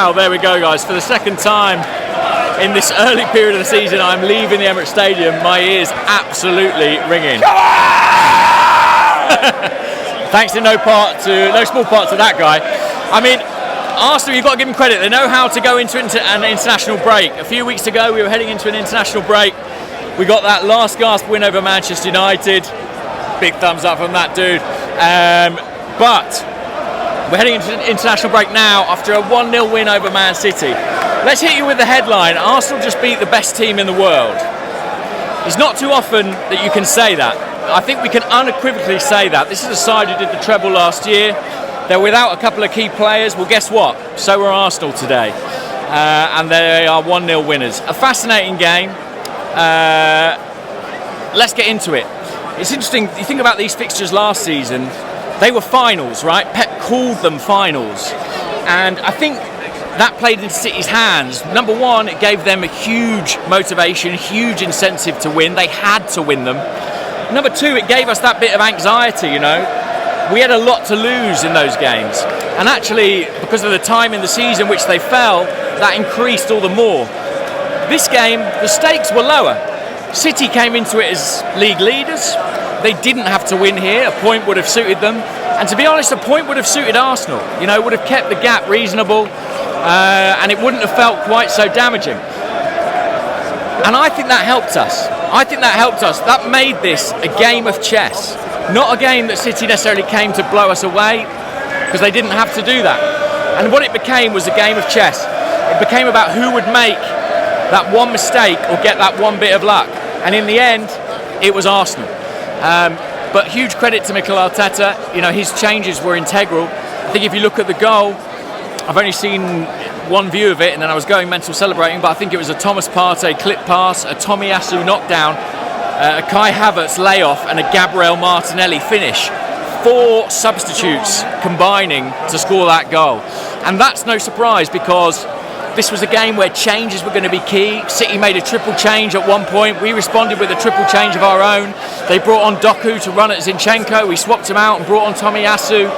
Well, there we go, guys. For the second time in this early period of the season, I'm leaving the Emirates Stadium. My ears absolutely ringing. Thanks in no small part to that guy. I mean, Arsenal, you've got to give them credit. They know how to go into an international break. A few weeks ago, we were heading into an international break. We got that last gasp win over Manchester United. Big thumbs up from that dude. But we're heading into an international break now after a 1-0 win over Man City. Let's hit you with the headline. Arsenal just beat the best team in the world. It's not too often that you can say that. I think we can unequivocally say that. This is a side who did the treble last year. They're without a couple of key players. Well, guess what? So are Arsenal today. And they are 1-0 winners. A fascinating game. Let's get into it. It's interesting, you think about these fixtures last season, they were finals, right? Pep called them finals. And I think that played into City's hands. Number one, it gave them a huge motivation, huge incentive to win. They had to win them. Number two, it gave us that bit of anxiety, you know. We had a lot to lose in those games. And actually, because of the time in the season which they fell, that increased all the more. This game, the stakes were lower. City came into it as league leaders. They didn't have to win here. A point would have suited them. And to be honest, a point would have suited Arsenal. You know, would have kept the gap reasonable, and it wouldn't have felt quite so damaging. And I think that helped us. That made this a game of chess. Not a game that City necessarily came to blow us away, because they didn't have to do that. And what it became was a game of chess. It became about who would make that one mistake or get that one bit of luck. And in the end, it was Arsenal. But huge credit to Mikel Arteta. You know, his changes were integral. I think if you look at the goal, I've only seen one view of it, and then I was going mental celebrating, but I think it was a Thomas Partey clip pass, a Tomiyasu knockdown, a Kai Havertz layoff, and a Gabriel Martinelli finish. 4 substitutes combining to score that goal. And that's no surprise, because this was a game where changes were going to be key. City made a triple change at one point. We responded with a triple change of our own. They brought on Doku to run at Zinchenko. We swapped him out and brought on Tomiyasu.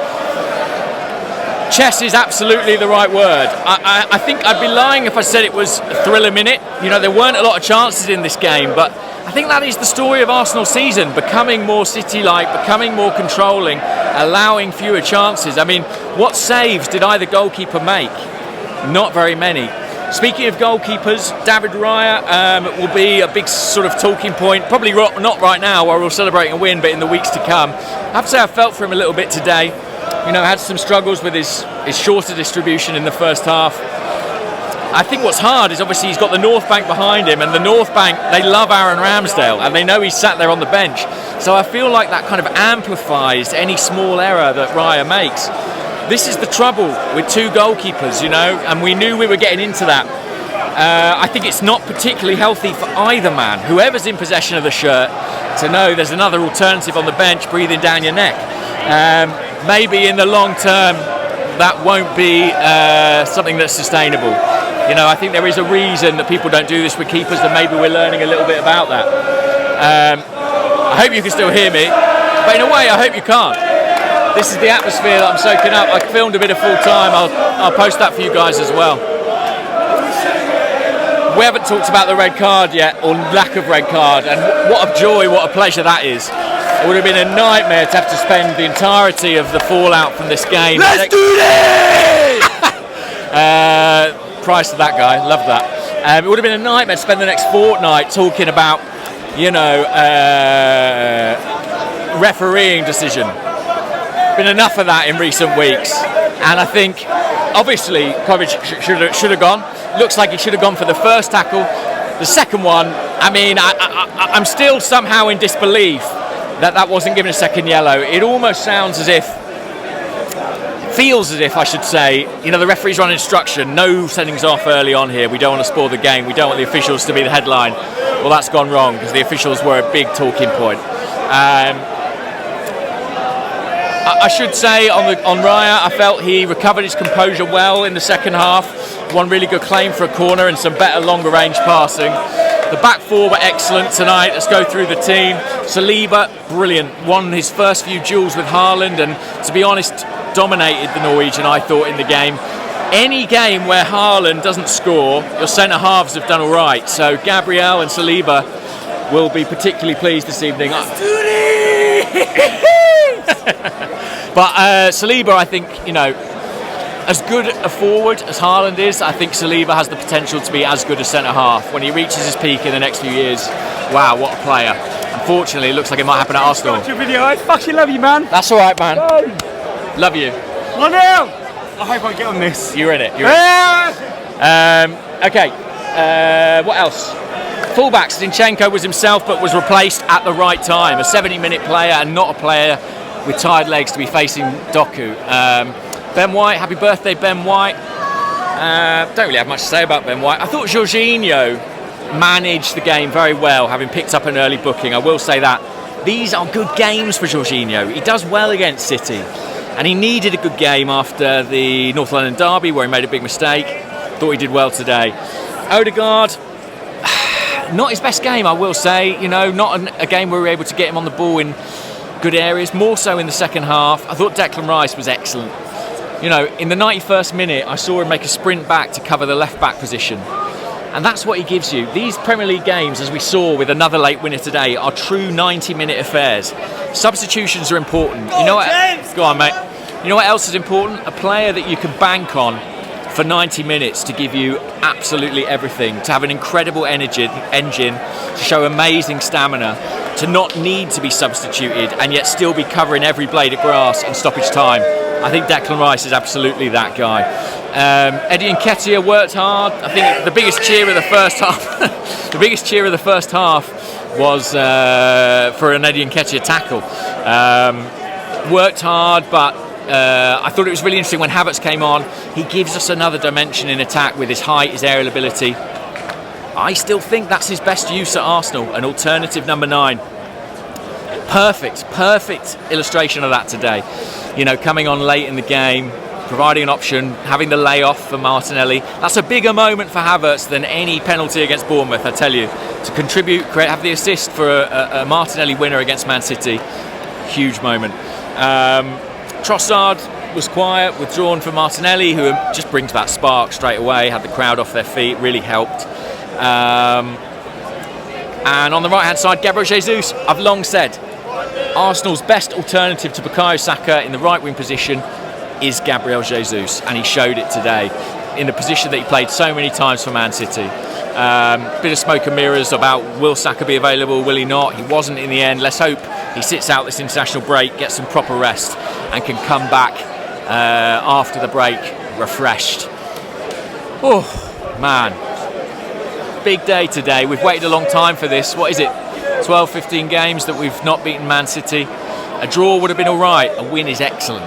Chess is absolutely the right word. I think I'd be lying if I said it was a thriller minute. You know, there weren't a lot of chances in this game, but I think that is the story of Arsenal's season, becoming more City-like, becoming more controlling, allowing fewer chances. I mean, what saves did either goalkeeper make? Not very many. Speaking of goalkeepers, David Raya will be a big sort of talking point, probably not right now while we're celebrating a win, but in the weeks to come. I have to say I felt for him a little bit today. You know, had some struggles with his shorter distribution in the first half. I think what's hard is obviously he's got the North Bank behind him, and the North Bank, they love Aaron Ramsdale, and they know he's sat there on the bench. So I feel like that kind of amplifies any small error that Raya makes. This is the trouble with 2 goalkeepers, you know, and we knew we were getting into that. I think it's not particularly healthy for either man, whoever's in possession of the shirt, to know there's another alternative on the bench breathing down your neck. Maybe in the long term, that won't be something that's sustainable. You know, I think there is a reason that people don't do this with keepers, and maybe we're learning a little bit about that. I hope you can still hear me, but in a way, I hope you can't. This is the atmosphere that I'm soaking up. I filmed a bit of full time. I'll post that for you guys as well. We haven't talked about the red card yet, or lack of red card, and what a joy, what a pleasure that is. It would have been a nightmare to have to spend the entirety of the fallout from this game. Let's do this! Price to that guy, love that. It would have been a nightmare to spend the next fortnight talking about, you know, refereeing decision. Been enough of that in recent weeks, and I think obviously Kovac should have gone. Looks like he should have gone for the first tackle. The second one, I mean, I'm still somehow in disbelief that wasn't given a second yellow. It almost feels as if I should say, you know, the referee's on instruction, no sendings off early on here. We don't want to spoil the game. We don't want the officials to be the headline. Well, that's gone wrong, because the officials were a big talking point. I should say on Raya, I felt he recovered his composure well in the second half. One really good claim for a corner and some better longer range passing. The back 4 were excellent tonight. Let's go through the team. Saliba, brilliant. Won his first few duels with Haaland, and to be honest, dominated the Norwegian, I thought, in the game. any game where Haaland doesn't score, your centre halves have done all right. So Gabriel and Saliba will be particularly pleased this evening. Let's do this! But Saliba, I think, as good a forward as Haaland is, I think Saliba has the potential to be as good a centre half. When he reaches his peak in the next few years, wow, what a player. Unfortunately, it looks like it might happen at Arsenal. Your video, I fucking love you, man. That's all right, man. Love you. 1-0. I hope I get on this. You're in it. You're in it. Okay. What else? Fullback Zinchenko was himself, but was replaced at the right time. A 70-minute player and not a player with tired legs to be facing Doku. Ben White, happy birthday, Ben White. Don't really have much to say about Ben White. I thought Jorginho managed the game very well, having picked up an early booking. I will say that. These are good games for Jorginho. He does well against City, and he needed a good game after the North London derby where he made a big mistake. Thought he did well today. Odegaard, not his best game, I will say. Not a game where we were able to get him on the ball in good areas, more so in the second half. I thought Declan Rice was excellent. In the 91st minute, I saw him make a sprint back to cover the left-back position. And that's what he gives you. These Premier League games, as we saw with another late winner today, are true 90-minute affairs. Substitutions are important. James! Go on, mate. You know what else is important? A player that you can bank on for 90 minutes to give you absolutely everything, to have an incredible engine, to show amazing stamina, to not need to be substituted and yet still be covering every blade of grass in stoppage time. I think Declan Rice is absolutely that guy. Eddie Nketiah worked hard. I think the biggest cheer of the first half, was for an Eddie Nketiah tackle. Worked hard, but I thought it was really interesting when Havertz came on. He gives us another dimension in attack with his height, his aerial ability. I still think that's his best use at Arsenal, an alternative number 9. Perfect illustration of that today. Coming on late in the game, providing an option, having the layoff for Martinelli. That's a bigger moment for Havertz than any penalty against Bournemouth, I tell you. To contribute, have the assist for a Martinelli winner against Man City. Huge moment. Trossard was quiet, withdrawn for Martinelli, who just brings that spark straight away, had the crowd off their feet, really helped. And on the right-hand side, Gabriel Jesus. I've long said, Arsenal's best alternative to Bukayo Saka in the right-wing position is Gabriel Jesus, and he showed it today in the position that he played so many times for Man City. Bit of smoke and mirrors about will Saka be available, will he not? He wasn't in the end. Let's hope he sits out this international break, gets some proper rest, and can come back after the break refreshed. Oh, man. Big day today. We've waited a long time for this. What is it? 12, 15 games that we've not beaten Man City. A draw would have been all right. A win is excellent.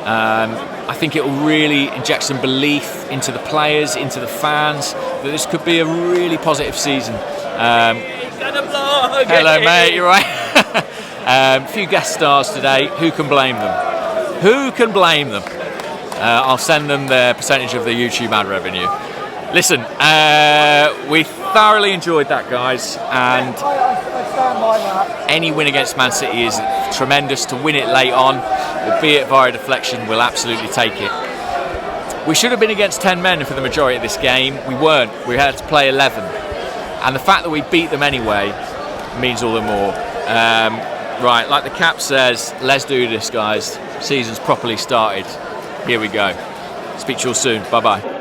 I think it will really inject some belief into the players, into the fans, that this could be a really positive season. Hello, mate. You're right. A few guest stars today. Who can blame them? I'll send them their percentage of the YouTube ad revenue. Listen, we thoroughly enjoyed that, guys, and any win against Man City is tremendous. To win it late on, albeit via deflection, we'll absolutely take it. We should have been against 10 men for the majority of this game. We weren't. We had to play 11, and the fact that we beat them anyway means all the more. Right, like the cap says, let's do this, guys. Season's properly started. Here we go. Speak to you all soon. Bye-bye.